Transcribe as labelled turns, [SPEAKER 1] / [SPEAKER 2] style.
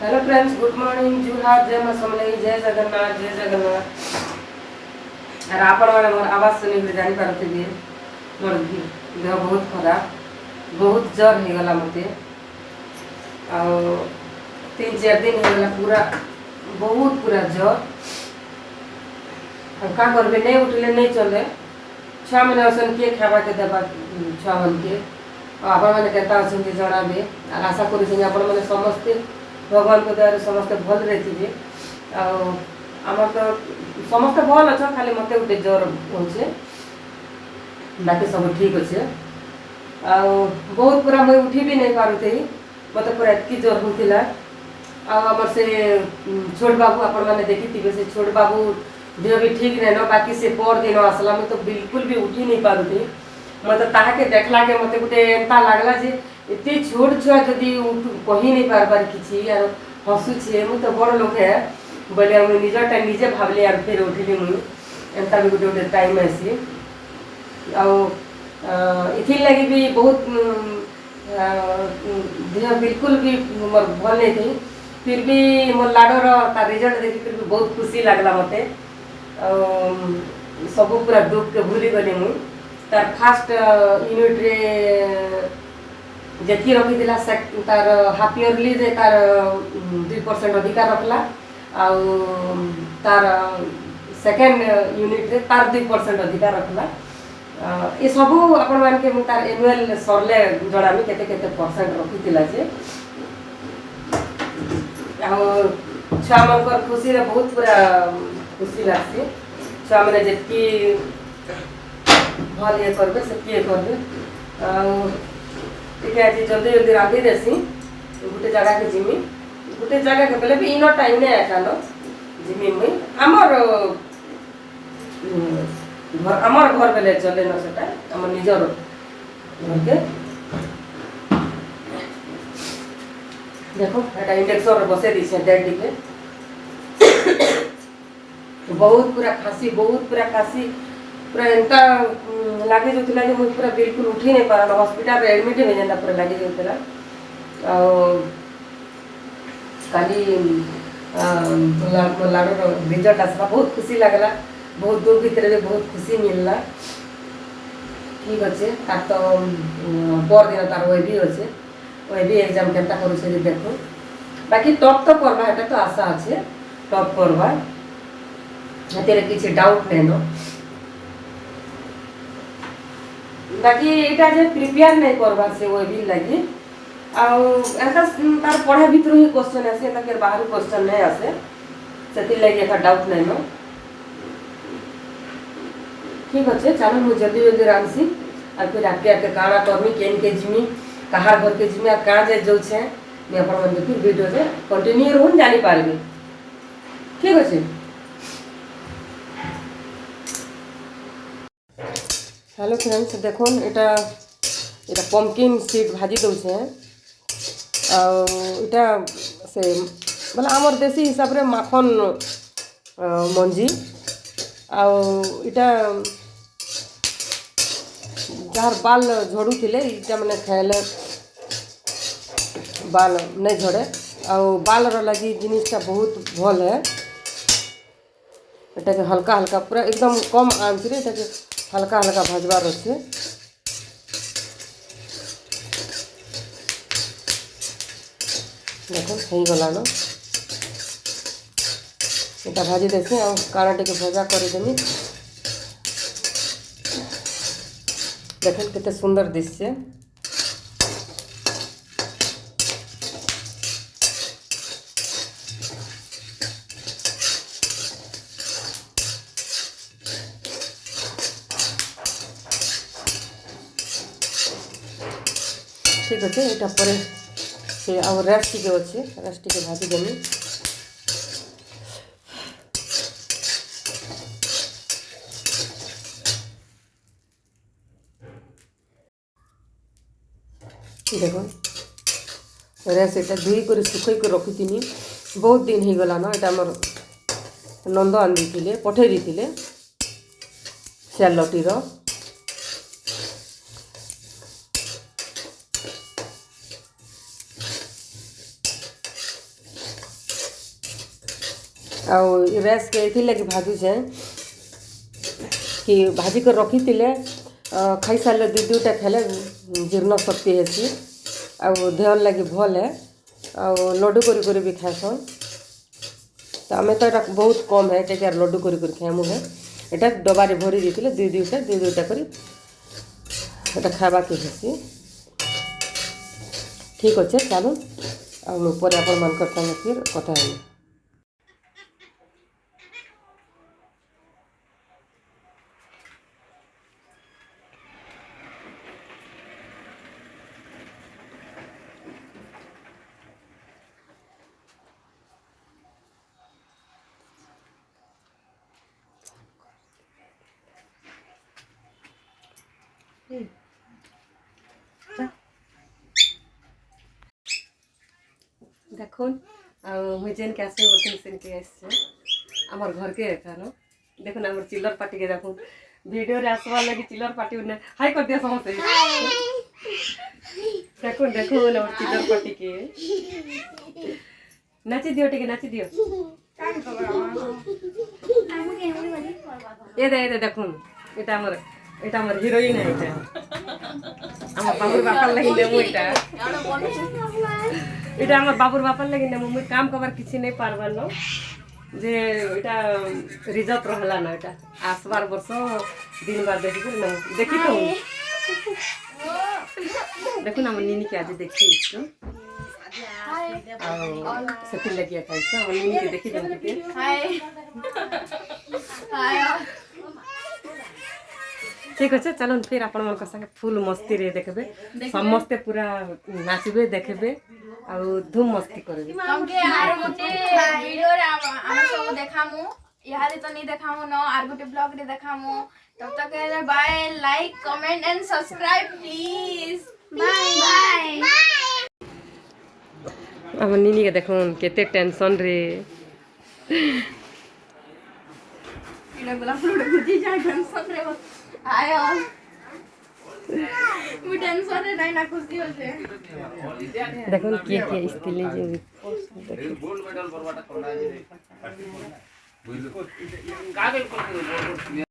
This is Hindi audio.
[SPEAKER 1] हेलो फ्रेंड्स, गुड मॉर्निंग, जुहार, जय मां समलेई, जय जगन्नाथ, जय जगन्नाथ। और आपण मैंने मोर आवाज सुनी जानी पारथिबे मोर देह बहुत खराब, बहुत जर हो गला मते। आ 3-4 दिन हो गला पूरा बहुत पूरा जर। का करबे, नहीं उठले नहीं चले। छुआ मैंने असन किए खावा के देवा छुआ मन के आपण मैंने केता असन के जणाबे। और आशा करूँ आपण मैंने समस्ते भगवान को दया समस्ते भल रही। आमर तो समस्ते भल अच्छे, खाली मत गोटे जर हो, बाकी सब ठीक अच्छे। बहुत पूरा मुझे उठी भी नहीं पारुते, मत पूरा एतकी जर होता। आमर से छोट बाबू आपण मैंने देखी थे, से छोट बाबू देह भी ठीक नहीं न, बाकी से पर दिन आसला मुझे तो बिल्कुल भी उठी नहीं पारुते। मत ताके देखला के मत गोटे एंता लगला जे एते छोट छुआ जदि कही नहीं पारबार किसी यार हसुचे मु तो बड़ लोक है बोले मुझे निजटा निजे भावले यार फिर उठिली मुझे एंता भी गोटे गोटे टाइम आसी इथिर लगी भी बहुत देह बिल्कुल भी मोर भल नहीं थी। फिर भी मोर लाडर तार रिजल्ट देखी फिर भी बहुत खुशी लगला मते। सब पूरा दुख के भूली गली मुझे। तार फास्ट यूनिट रे जी रखी तार हाफ इयरली रे तार 2% अधिकार रखला। तार सेकेंड यूनिट रे तार 2% अधिकार रखला। ये सब आपण मान के तार एनुअल सरले जणामी केते केते परसेंट रखी जे छुआ मन खुशी रे बहुत पूरा खुशी लगसी। छुआ मैंने जी भल ये करबे से करबे। ठीक है, आज जल्दी जल्दी रांधि देसी गोटे जगह के जिमी, गोटे जगह के बोले भी इन टाइम नहीं एकान जिमी मुई आमर घर बेले चले न सेटा आम निजर घर के। देखो एटा इंडेक्सन बसे दी डेड टिके बहुत पूरा खासी, बहुत पूरा खासी, पूरा एंता लगे जो मुझे पूरा बिल्कुल उठी नहीं पारा। हॉस्पिटल एडमिट में जेना पूरा लगे जो काली लाडर रिजल्ट आसला बहुत खुशी लगला। बहुत दूर भितर भी बहुत खुशी मिलला। ठीक अच्छे तार तो पर दिन तार वही भी अच्छे, वही भी एग्जाम केता करुचे देखो। बाकी टॉप तो करवा है तो आशा अच्छे, टॉप करवा तेरे किसी डाउट नहीं न। बाकी एटा जे प्रिपेयर नहीं करवा से वो भी लगी एटा तार पढ़ा भीतर ही क्वेश्चन आसे, ताके बाहर क्वेश्चन नहीं आसे, से लगी एटा डाउट नहीं न। ठीक अच्छे, चलो मुझे जल्दी जल्दी रांधसी और फिर आके आके काଣା करमी केन के जिमी कहार घर के जिमी और कहाँ जे जो छे मैं अपन मन फिर वीडियो से कंटिन्यू रहून जानी पारबी। ठीक अच्छे। हेलो फ्रेंड्स, देखो एटा पंपकिन सीड भाजी दौचे आटा से बोला आमर देसी हिसाब रे माखन मंजी आटा जार बाल झड़ू थे इटा मैंने खाइले बाल नहीं झड़े बाल लगी जिनिसटा बहुत भल है। एटा के हल्का हल्का पूरा एकदम कम आंच रे एटा के हल्का हल्का भाजबार अच्छे। देखो हो गला न एटा भाजी देसी आ काଣା टे भजा करदेमी। देखो केते सुंदर दिशे। ठीक अच्छे, यहाँ पर से रेस्ट टे अच्छे, रेस्ट टे भाजी देमी। देखो रेस्ट एटा धुई कर सुखई कर रखी थी बहुत दिन हो गला ना। एटा मोर नंद आन देते पठे देते सेलटीर रेस के ये लगे भाजुचे कि भाजी कर रखी खाई सारे दुईटा खेले जीर्ण शक्ति हेसी देह लगे भल है लड्डू कर भी खाएसन। तो आम तो यहाँ बहुत कम है टे लड्डू कर खाएमु है यहाँ डबारे भरी देते दुईटा कर खावा के हेसी। ठीक अच्छे चलो पर आपण संगे फिर कथा है। देखुन मुझे जेन के आसे बोलते सेन के आसे आमर घर के एखानो देखुन आमर चिल्लर पार्टी के देखुन वीडियो रे आसवा लगी चिल्लर पार्टी उन्हें हाय कर दिया समझते देखुन देखुन आमर चिल्लर पार्टी के नाची दियो टिके नाची दियो ये देखुन এটা আমার হিরোইন এটা আমার বাবুর বাপার লাগি নেমু এটা আমার বাবুর বাপার লাগি নেমু মুই কাম করবার কিছু নাই পারবার ন যে এটা রিজর্ভ রহলা না এটা আসবার বর্ষ দিনবার দেখি দেখি তো দেখুন আমার নিনিকে আজ দেখি একটু সেদিন লাগিয়ে খাইছো আমার নিনিকে দেখি তোমাকে ठीक अच्छे चलो फिर आपण मन संगे फुल मस्ती रे देखबे समस्ते पूरा नाचबे देखबे आ धूम मस्ती करबे
[SPEAKER 2] हमके यार गोटे वीडियो रे हम सब देखामु इहारे तो नहीं देखामु न आर गोटे ब्लॉग रे देखामु तब तक bye like comment and subscribe please bye bye.
[SPEAKER 1] हम नीनी के देखुन केते टेंशन रे
[SPEAKER 2] इने बोला फ्लूड बुझी जाय टेंशन रे आयो मु टेंशन रे नहीं ना खुशी हो से
[SPEAKER 1] देखुन के स्टिल जे
[SPEAKER 3] गोल्ड मेडल बरबाटा करना है